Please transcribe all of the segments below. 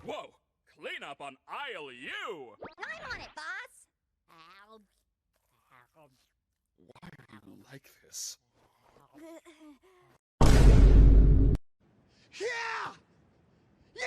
Whoa! Clean up on aisle U! I'm on it, boss! Why are you like this? Yeah! Yeah!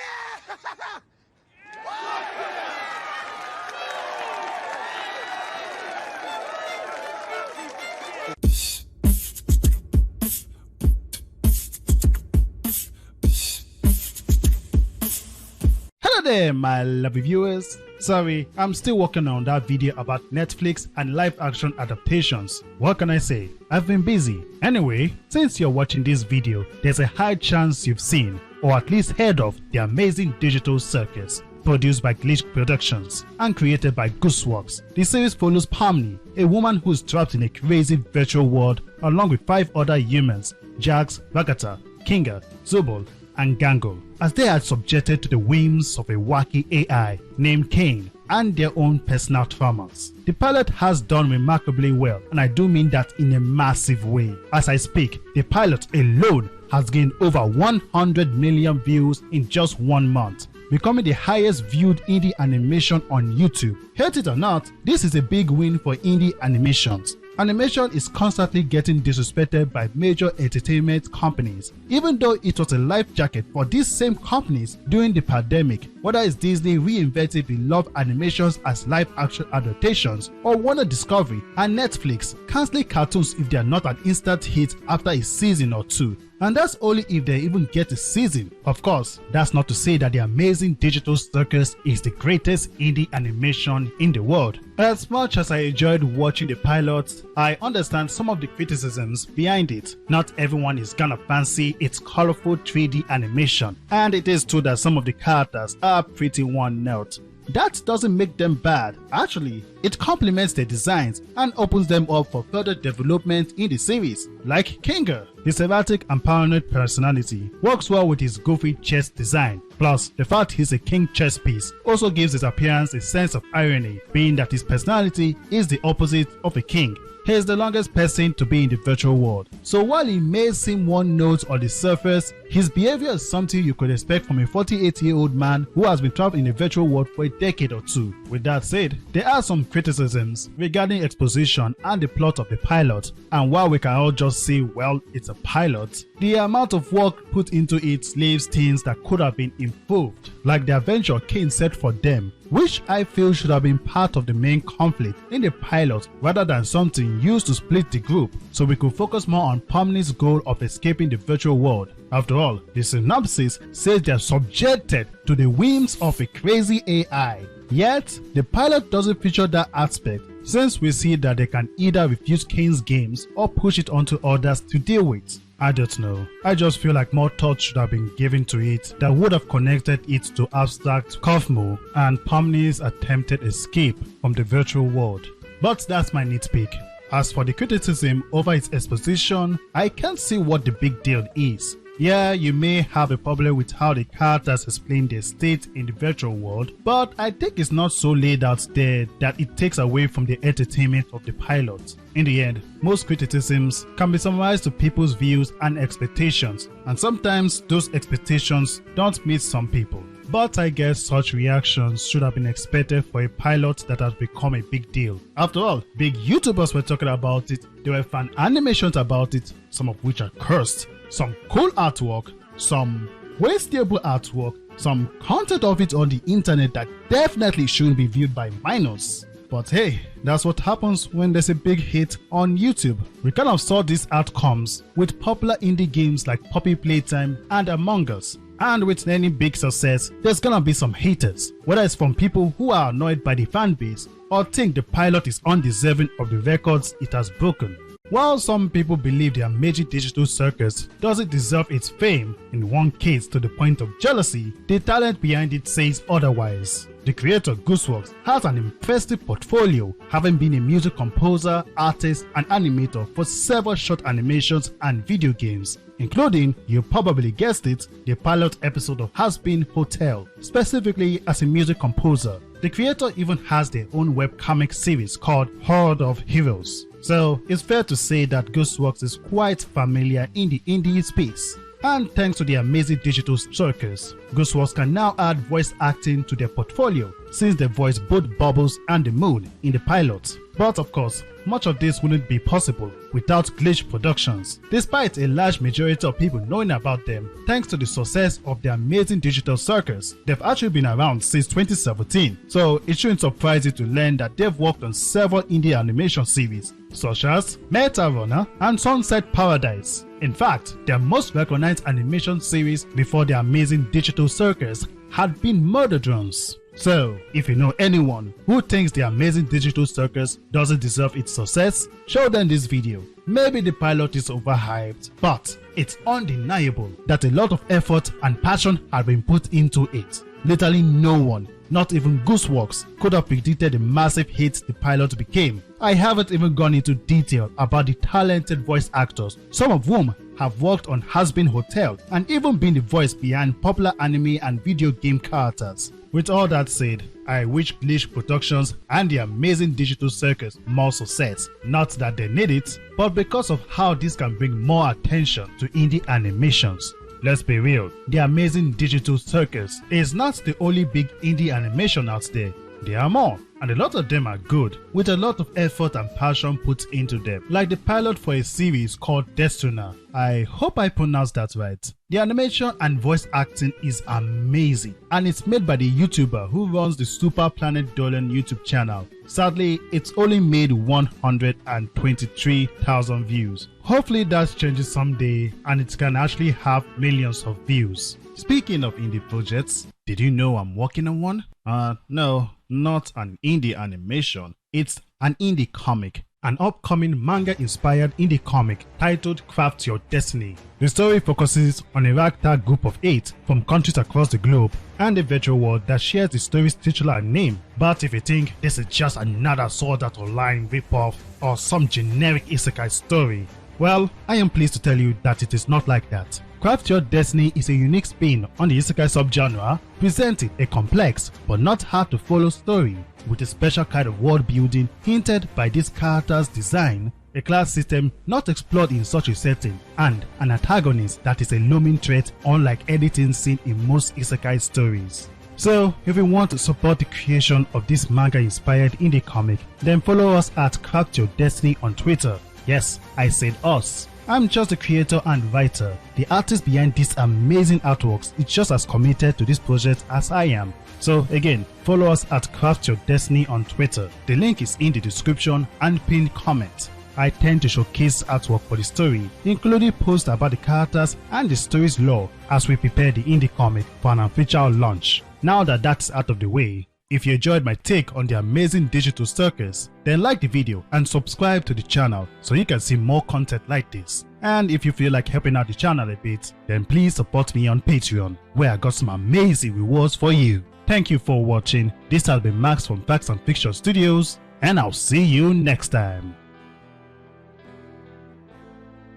Hello there, my lovely viewers. Sorry, I'm still working on that video about Netflix and live action adaptations. What can I say? I've been busy. Anyway, since you're watching this video, there's a high chance you've seen, or at least heard of, the Amazing Digital Circus. Produced by Glitch Productions and created by Gooseworks, the series follows Pomni, a woman who's trapped in a crazy virtual world along with 5 other humans, Jax, Vagata, Kinga, Zobol, and Gangle, as they are subjected to the whims of a wacky AI named Kane and their own personal traumas. The pilot has done remarkably well, and I do mean that in a massive way. As I speak, the pilot alone has gained over 100 million views in just 1 month, becoming the highest viewed indie animation on YouTube. Hate it or not, this is a big win for indie animations. Animation is constantly getting disrespected by major entertainment companies, even though it was a life jacket for these same companies during the pandemic, whether it's Disney reinvented beloved animations as live-action adaptations, or Warner Discovery and Netflix canceling cartoons if they are not an instant hit after a season or 2. And that's only if they even get a season. Of course, that's not to say that the Amazing Digital Circus is the greatest indie animation in the world. As much as I enjoyed watching the pilot, I understand some of the criticisms behind it. Not everyone is gonna fancy its colorful 3D animation, and it is true that some of the characters are pretty one-note. That doesn't make them bad. Actually, it complements their designs and opens them up for further development in the series. Like Kinga, his erratic and paranoid personality works well with his goofy chest design. Plus, the fact he's a king chess piece also gives his appearance a sense of irony, being that his personality is the opposite of a king. He is the longest person to be in the virtual world. So while he may seem one note on the surface, his behavior is something you could expect from a 48-year-old man who has been trapped in the virtual world for a decade or 2. With that said, there are some criticisms regarding exposition and the plot of the pilot, and while we can all just say, well, it's a pilot, the amount of work put into it leaves things that could have been improved, like the adventure Kane set for them, which I feel should have been part of the main conflict in the pilot rather than something used to split the group, so we could focus more on Pomni's goal of escaping the virtual world. After all, the synopsis says they are subjected to the whims of a crazy AI. Yet, the pilot doesn't feature that aspect, since we see that they can either refuse Kane's games or push it onto others to deal with. I don't know. I just feel like more thought should have been given to it that would have connected it to abstract Kofmo and Pomni's attempted escape from the virtual world. But that's my nitpick. As for the criticism over its exposition, I can't see what the big deal is. Yeah, you may have a problem with how the characters explain their state in the virtual world, but I think it's not so laid out there that it takes away from the entertainment of the pilot. In the end, most criticisms can be summarized to people's views and expectations, and sometimes those expectations don't meet some people. But I guess such reactions should have been expected for a pilot that has become a big deal. After all, big YouTubers were talking about it, there were fan animations about it, some of which are cursed, some cool artwork, some wastable artwork, some content of it on the internet that definitely shouldn't be viewed by minors. But hey, that's what happens when there's a big hit on YouTube. We kind of saw these outcomes with popular indie games like Poppy Playtime and Among Us. And with any big success, there's gonna be some haters, whether it's from people who are annoyed by the fanbase or think the pilot is undeserving of the records it has broken. While some people believe the Amazing Digital Circus doesn't deserve its fame, in one case to the point of jealousy, the talent behind it says otherwise. The creator Gooseworks has an impressive portfolio, having been a music composer, artist, and animator for several short animations and video games, including, you probably guessed it, the pilot episode of Has Been Hotel, specifically as a music composer. The creator even has their own webcomic series called Horde of Heroes. So it's fair to say that Gooseworks is quite familiar in the indie space. And thanks to the Amazing Digital Circus, Gooseworks can now add voice acting to their portfolio since they voiced both Bubbles and the Moon in the pilot. But of course, much of this wouldn't be possible without Glitch Productions, despite a large majority of people knowing about them thanks to the success of the Amazing Digital Circus. They've actually been around since 2017, so it shouldn't surprise you to learn that they've worked on several indie animation series such as Meta Runner and Sunset Paradise. In fact, their most recognized animation series before the Amazing Digital Circus had been Murder Drones. So, if you know anyone who thinks the Amazing Digital Circus doesn't deserve its success, show them this video. Maybe the pilot is overhyped, but it's undeniable that a lot of effort and passion have been put into it. Literally no one, not even Gooseworks, could have predicted the massive hit the pilot became. I haven't even gone into detail about the talented voice actors, some of whom have worked on Has-Been Hotel and even been the voice behind popular anime and video game characters. With all that said, I wish Glitch Productions and the Amazing Digital Circus more success. Not that they need it, but because of how this can bring more attention to indie animations. Let's be real, the Amazing Digital Circus is not the only big indie animation out there. There are more, and a lot of them are good, with a lot of effort and passion put into them, like the pilot for a series called Destuna. I hope I pronounced that right. The animation and voice acting is amazing, and it's made by the YouTuber who runs the Super Planet Dolan YouTube channel. Sadly, it's only made 123,000 views. Hopefully that changes someday and it can actually have millions of views. Speaking of indie projects, did you know I'm working on one? No, not an indie animation. It's an indie comic. An upcoming manga-inspired indie comic titled Craft Your Destiny. The story focuses on a ragtag group of 8 from countries across the globe and a virtual world that shares the story's titular name. But if you think this is just another Sword Art Online ripoff or some generic isekai story, well, I am pleased to tell you that it is not like that. Craft Your Destiny is a unique spin on the isekai subgenre, presenting a complex but not hard to follow story with a special kind of world building hinted by this character's design, a class system not explored in such a setting, and an antagonist that is a looming threat unlike anything seen in most isekai stories. So, if you want to support the creation of this manga-inspired indie comic, then follow us at Craft Your Destiny on Twitter. Yes, I said us. I'm just the creator and writer. The artist behind these amazing artworks is just as committed to this project as I am. So again, follow us at Craft Your Destiny on Twitter. The link is in the description and pinned comment. I tend to showcase artwork for the story, including posts about the characters and the story's lore as we prepare the indie comic for an official launch. Now that that's out of the way, if you enjoyed my take on the Amazing Digital Circus, then like the video and subscribe to the channel so you can see more content like this. And if you feel like helping out the channel a bit, then please support me on Patreon, where I got some amazing rewards for you. Thank you for watching. This has been Max from Facts and Fiction Studios, and I'll see you next time.